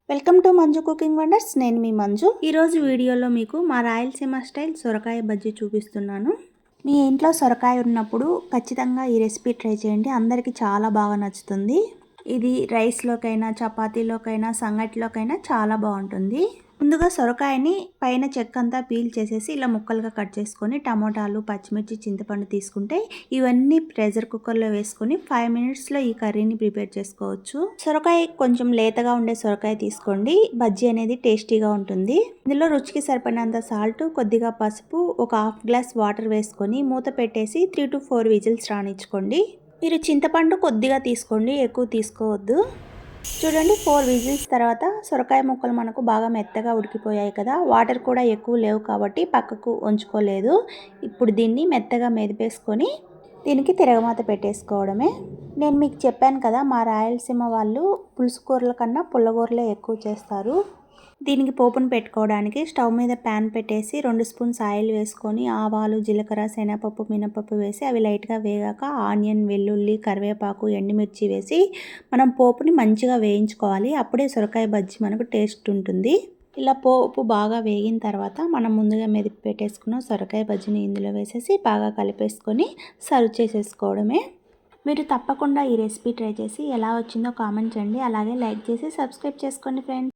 Welcome to Manju cooking wonders. నేను మీ మంజు. ఈరోజు వీడియోలో మీకు మా రాయలసీమ స్టైల్ సొరకాయ బజ్జీ చూపిస్తున్నాను. మీ ఇంట్లో సొరకాయ ఉన్నప్పుడు ఖచ్చితంగా ఈ రెసిపీ ట్రై చేయండి. అందరికీ చాలా బాగా నచ్చుతుంది. ఇది రైస్లోకైనా, చపాతీలోకైనా, సంగటిలోకైనా చాలా బాగుంటుంది. ముందుగా సొరకాయని పైన చెక్కంతా పీల్ చేసేసి ఇలా ముక్కలుగా కట్ చేసుకొని టమోటాలు, పచ్చిమిర్చి, చింతపండు తీసుకుంటే ఇవన్నీ ప్రెషర్ కుక్కర్లో వేసుకొని 5 మినిట్స్లో ఈ కర్రీని ప్రిపేర్ చేసుకోవచ్చు. సొరకాయ కొంచెం లేతగా ఉండే సొరకాయ తీసుకోండి. బజ్జీ అనేది టేస్టీగా ఉంటుంది. ఇందులో రుచికి సరిపడినంత సాల్ట్, కొద్దిగా పసుపు, ఒక హాఫ్ గ్లాస్ వాటర్ వేసుకొని మూత పెట్టేసి 3 to 4 విజిల్స్ రానిచ్చుకోండి. మీరు చింతపండు కొద్దిగా తీసుకోండి, ఎక్కువ తీసుకోవద్దు. చూడండి, 4 విజిల్స్ తర్వాత సొరకాయ ముక్కలు మనకు బాగా మెత్తగా ఉడికిపోయాయి కదా. వాటర్ కూడా ఎక్కువ లేవు కాబట్టి పక్కకు ఉంచుకోలేదు. ఇప్పుడు దీన్ని మెత్తగా మెదిపేసుకొని దీనికి తిరగమాత పెట్టేసుకోవడమే. నేను మీకు చెప్పాను కదా, మా రాయలసీమ వాళ్ళు పులుసు కూరల కన్నా పుల్లగూరలే ఎక్కువ చేస్తారు. దీనికి పోపును పెట్టుకోవడానికి స్టవ్ మీద ప్యాన్ పెట్టేసి 2 స్పూన్స్ ఆయిల్ వేసుకొని ఆవాలు, జీలకర్ర, శనగపప్పు, మినపప్పు వేసి అవి లైట్గా వేగాక ఆనియన్, వెల్లుల్లి, కరివేపాకు, ఎండుమిర్చి వేసి మనం పోపుని మంచిగా వేయించుకోవాలి. అప్పుడే సొరకాయ బజ్జీ మనకు టేస్ట్ ఉంటుంది. ఇలా పోపు బాగా వేగిన తర్వాత మనం ముందుగా మెదిపి పెట్టేసుకున్న సొరకాయ బజ్జీని ఇందులో వేసేసి బాగా కలిపేసుకొని సర్వ్ చేసేసుకోవడమే. మీరు తప్పకుండా ఈ రెసిపీ ట్రై చేసి ఎలా వచ్చిందో కామెంట్ చేయండి. అలాగే లైక్ చేసి సబ్స్క్రైబ్ చేసుకోండి ఫ్రెండ్స్.